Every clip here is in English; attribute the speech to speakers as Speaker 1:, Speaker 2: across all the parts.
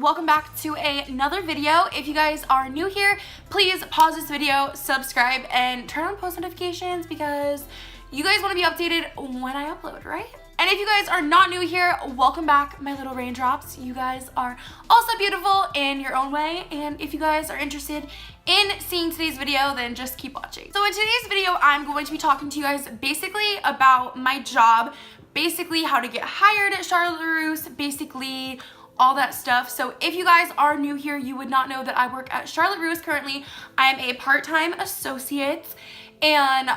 Speaker 1: welcome back to another video. If you guys are new here, please pause this video, subscribe, and turn on post notifications because you guys want to be updated when I upload, right? And if you guys are not new here, welcome back, my little raindrops. You guys are also beautiful in your own way, and if you guys are interested in seeing today's video, then just keep watching. So in today's video, I'm going to be talking to you guys basically about my job, basically how to get hired at Charlotte Russe, basically all that stuff. So if you guys are new here, you would not know that I work at Charlotte Russe currently. I'm a part-time associate, and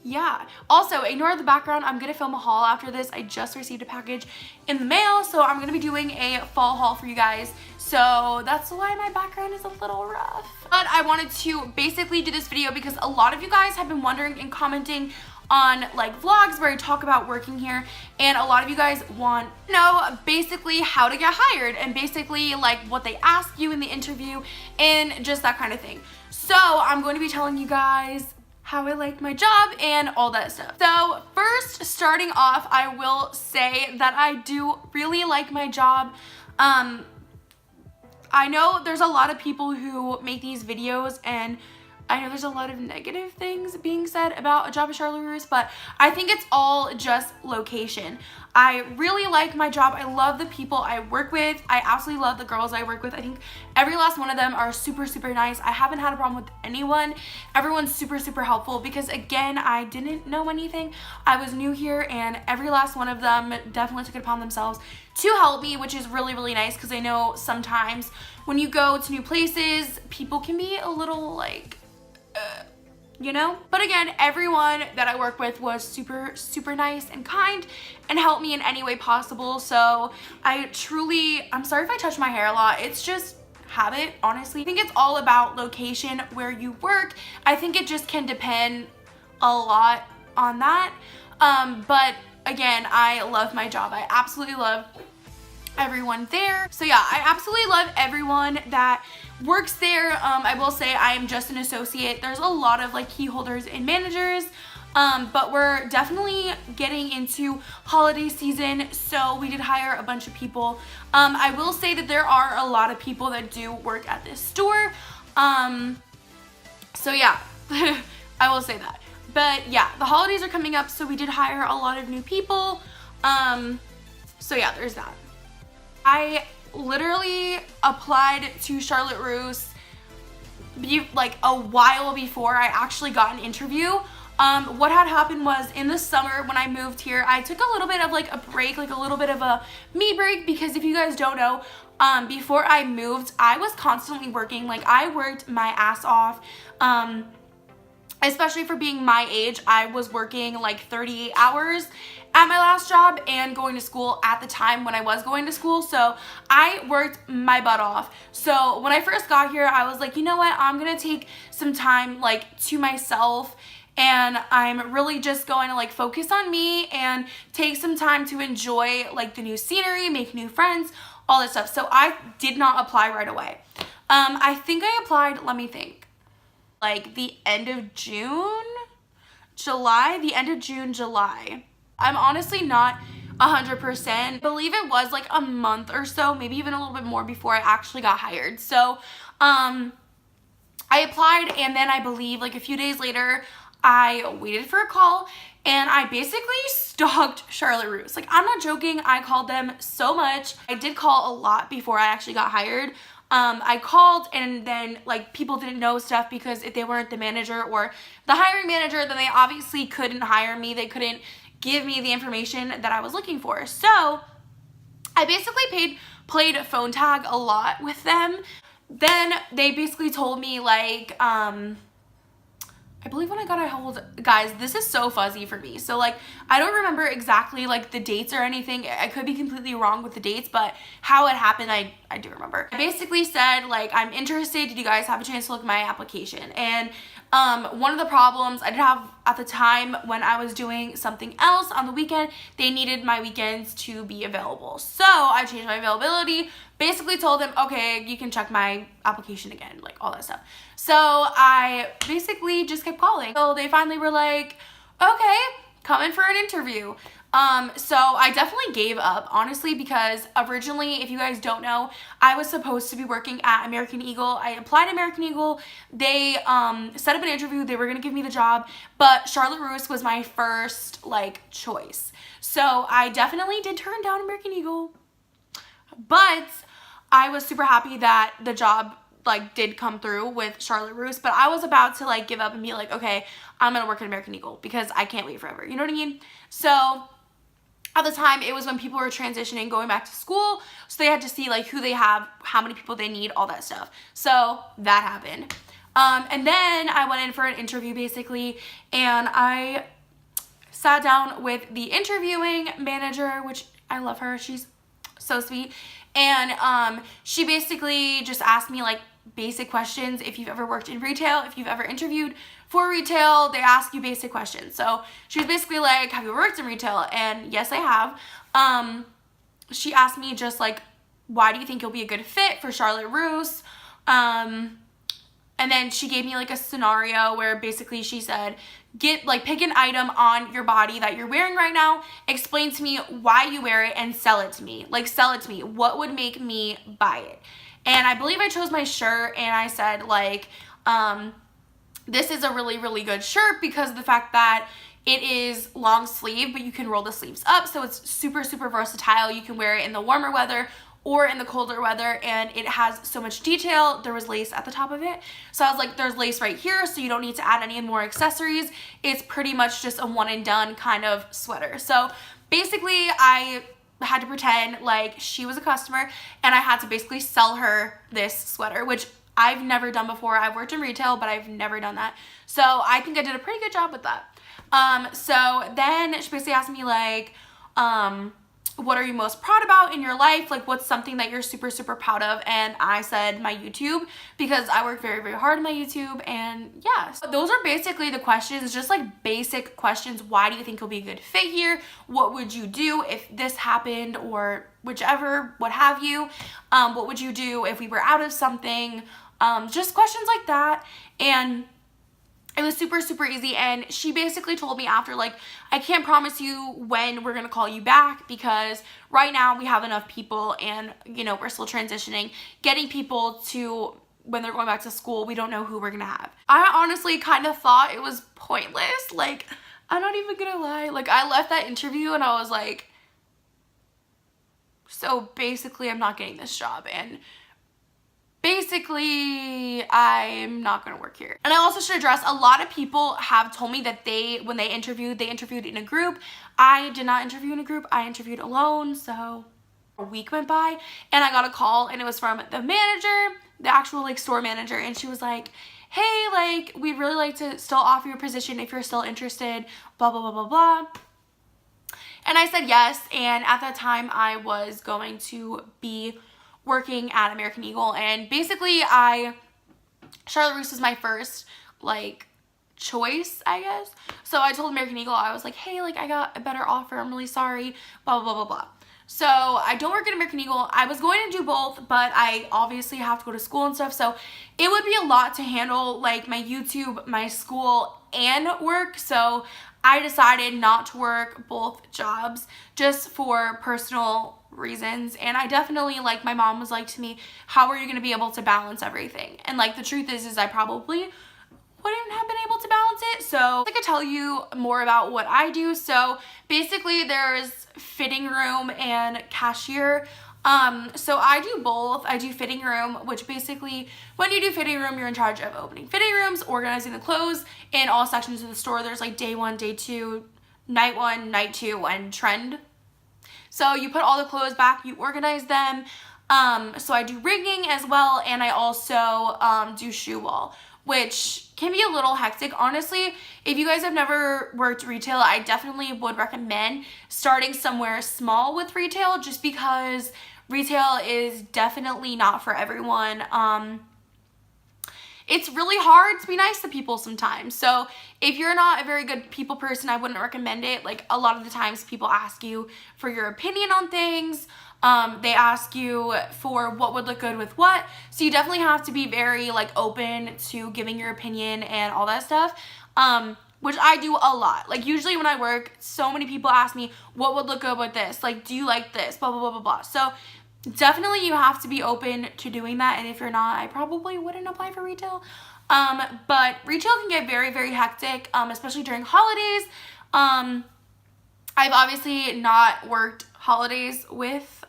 Speaker 1: yeah. Also, ignore the background. I'm gonna film a haul after this. I just received a package in the mail, so I'm gonna be doing a fall haul for you guys. So that's why my background is a little rough. But I wanted to basically do this video because a lot of you guys have been wondering and commenting on like vlogs where I talk about working here, and a lot of you guys want to know basically how to get hired and basically like what they ask you in the interview and just that kind of thing. So I'm going to be telling you guys how I like my job and all that stuff. So first, starting off, I will say that I do really like my job. I know there's a lot of people who make these videos, and I know there's a lot of negative things being said about a job at Charlotte Russe, but I think it's all just location. I really like my job. I love the people I work with. I absolutely love the girls I work with. I think every last one of them are super, super nice. I haven't had a problem with anyone. Everyone's super, super helpful because, again, I didn't know anything. I was new here, and every last one of them definitely took it upon themselves to help me, which is really, really nice because I know sometimes when you go to new places, people can be a little like, you know? But again, everyone that I work with was super, super nice and kind and helped me in any way possible. So I'm sorry if I touch my hair a lot. It's just habit, honestly. I think it's all about location where you work. I think it just can depend a lot on that. But again, I love my job. I absolutely love everyone there. So yeah, I absolutely love everyone that works there. I will say I am just an associate. There's a lot of like key holders and managers, but we're definitely getting into holiday season, so we did hire a bunch of people. I will say that there are a lot of people that do work at this store. So yeah, I will say that. But yeah, the holidays are coming up, so we did hire a lot of new people. So yeah, there's that. I literally applied to Charlotte Russe like a while before I actually got an interview. What had happened was in the summer when I moved here, I took a little bit of like a break, like a little bit of a me break, because if you guys don't know, before I moved, I was constantly working. Like I worked my ass off. Especially for being my age, I was working like 38 hours at my last job and going to school at the time when I was going to school. So I worked my butt off. So when I first got here, I was like, you know what? I'm going to take some time like to myself, and I'm really just going to like focus on me and take some time to enjoy like the new scenery, make new friends, all that stuff. So I did not apply right away. I think I applied, let me think, like the end of June, July. I'm honestly not 100%. I believe it was like a month or so, maybe even a little bit more before I actually got hired. So I applied, and then I believe like a few days later, I waited for a call, and I basically stalked Charlotte Russe. Like, I'm not joking. I called them so much. I did call a lot before I actually got hired. I called, and then like people didn't know stuff because if they weren't the manager or the hiring manager, then they obviously couldn't hire me. They couldn't give me the information that I was looking for. So I basically played phone tag a lot with them. Then they basically told me like, I believe when I got a hold, guys, this is so fuzzy for me. So like, I don't remember exactly like the dates or anything. I could be completely wrong with the dates, but how it happened, I do remember. I basically said like, I'm interested. Did you guys have a chance to look at my application? And one of the problems I did have at the time when I was doing something else on the weekend, they needed my weekends to be available. So I changed my availability, basically told them, okay, you can check my application again, like all that stuff. So I basically just kept calling. So they finally were like, okay, come in for an interview. So I definitely gave up, honestly, because originally, if you guys don't know, I was supposed to be working at American Eagle. I applied to American Eagle. They set up an interview. They were going to give me the job, but Charlotte Russe was my first, like, choice. So I definitely did turn down American Eagle, but I was super happy that the job, like, did come through with Charlotte Russe. But I was about to, like, give up and be like, okay, I'm going to work at American Eagle because I can't wait forever. You know what I mean? So at the time, it was when people were transitioning, going back to school, so they had to see, like, who they have, how many people they need, all that stuff. So that happened. And then I went in for an interview, basically, and I sat down with the interviewing manager, which I love her. She's so sweet. And she basically just asked me, like, basic questions. If you've ever worked in retail, if you've ever interviewed for retail, they ask you basic questions. So she was basically like, have you worked in retail? And yes, I have. She asked me just like, why do you think you'll be a good fit for Charlotte Russe? And then she gave me like a scenario where basically she said, pick an item on your body that you're wearing right now, explain to me why you wear it, and sell it to me. Like, sell it to me. What would make me buy it? And I believe I chose my shirt, and I said, like, this is a really, really good shirt because of the fact that it is long sleeve, but you can roll the sleeves up, so it's super, super versatile. You can wear it in the warmer weather or in the colder weather, and it has so much detail. There was lace at the top of it, so I was like, there's lace right here, so you don't need to add any more accessories. It's pretty much just a one and done kind of sweater. So basically, I had to pretend like she was a customer, and I had to basically sell her this sweater, which I've never done before. I've worked in retail, but I've never done that. So I think I did a pretty good job with that. So then she basically asked me, like, what are you most proud about in your life? Like, what's something that you're super, super proud of? And I said my YouTube, because I work very, very hard on my YouTube. And yeah, so those are basically the questions, just like basic questions. Why do you think you'll be a good fit here? What would you do if this happened, or whichever, what have you? What would you do if we were out of something? Just questions like that. And it was super, super easy. And she basically told me after, like, I can't promise you when we're going to call you back, because right now we have enough people, and, you know, we're still transitioning. Getting people to, when they're going back to school, we don't know who we're going to have. I honestly kind of thought it was pointless. Like, I'm not even going to lie. Like, I left that interview and I was like, so basically I'm not getting this job. And basically, I'm not going to work here. And I also should address, a lot of people have told me that when they interviewed in a group. I did not interview in a group. I interviewed alone. So a week went by and I got a call, and it was from the manager, the actual like store manager. And she was like, hey, like, we'd really like to still offer you a position if you're still interested, blah, blah, blah, blah, blah. And I said yes. And at that time I was going to be working at American Eagle, and basically Charlotte Russe was my first like choice, I guess. So I told American Eagle, I was like, hey, like, I got a better offer, I'm really sorry, blah, blah, blah, blah, blah. So I don't work at American Eagle. I was going to do both, but I obviously have to go to school and stuff, so it would be a lot to handle, like, my YouTube, my school, and work. So I decided not to work both jobs just for personal reasons. And I definitely, like, my mom was like to me, how are you going to be able to balance everything? And like, the truth is I probably wouldn't have been able to balance it. So I could tell you more about what I do. So basically there's fitting room and cashier. So I do both. I do fitting room, which basically when you do fitting room, you're in charge of opening fitting rooms, organizing the clothes in all sections of the store. There's like day 1, day 2, night 1, night 2, and trend. So you put all the clothes back, you organize them. So I do rigging as well, and I also do shoe wall, which can be a little hectic. Honestly, if you guys have never worked retail, I definitely would recommend starting somewhere small with retail, just because retail is definitely not for everyone. It's really hard to be nice to people sometimes. So if you're not a very good people person, I wouldn't recommend it. Like, a lot of the times people ask you for your opinion on things. They ask you for what would look good with what. So you definitely have to be very, like, open to giving your opinion and all that stuff. which I do a lot. Like usually when I work, so many people ask me, what would look good with this? Like, do you like this? Blah, blah, blah, blah, blah. So definitely you have to be open to doing that. And if you're not, I probably wouldn't apply for retail. But retail can get very, very hectic, especially during holidays. I've obviously not worked holidays with,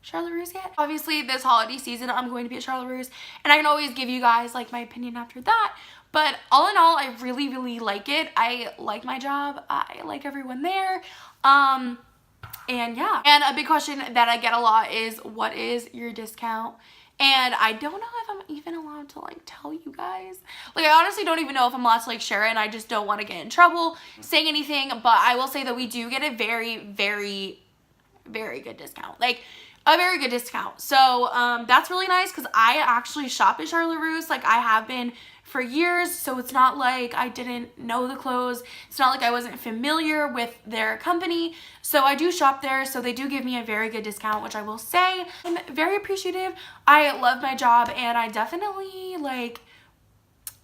Speaker 1: Charlotte Russe yet. Obviously this holiday season I'm going to be at Charlotte Russe, and I can always give you guys like my opinion after that. But all in all, I really, really like it. I like my job. I like everyone there. And yeah. And a big question that I get a lot is, what is your discount? And I don't know if I'm even allowed to like tell you guys. Like I honestly don't even know if I'm allowed to like share it, and I just don't want to get in trouble saying anything. But I will say that we do get a very, very, very good discount. Like a very good discount. So that's really nice because I actually shop at Charlotte Russe. Like I have been for years, so it's not like I didn't know the clothes. It's not like I wasn't familiar with their company. So I do shop there, so they do give me a very good discount, which I will say I'm very appreciative. I love my job, and I definitely like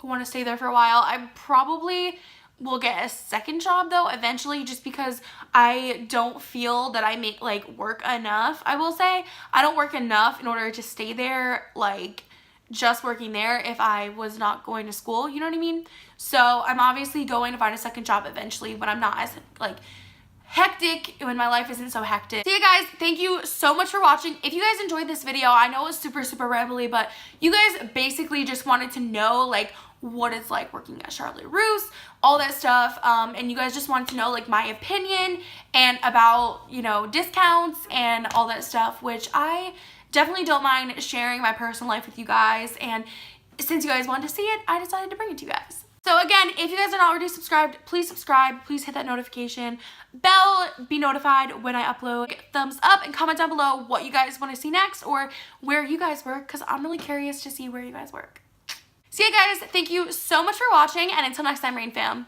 Speaker 1: want to stay there for a while. I probably will get a second job though eventually, just because I don't feel that I make like work enough. I will say I don't work enough in order to stay there, like just working there, if I was not going to school, you know what I mean? So I'm obviously going to find a second job eventually when I'm not as like hectic, when my life isn't so hectic. So yeah guys, thank you so much for watching. If you guys enjoyed this video, I know it was super, super rambly, but you guys basically just wanted to know like what it's like working at Charlotte Russe, all that stuff, and you guys just wanted to know like my opinion and about, you know, discounts and all that stuff, which I definitely don't mind sharing my personal life with you guys. And since you guys wanted to see it, I decided to bring it to you guys. So again, if you guys are not already subscribed, please subscribe. Please hit that notification bell, be notified when I upload. Thumbs up and comment down below what you guys want to see next or where you guys work, because I'm really curious to see where you guys work. So yeah guys, thank you so much for watching, and until next time, Rain Fam.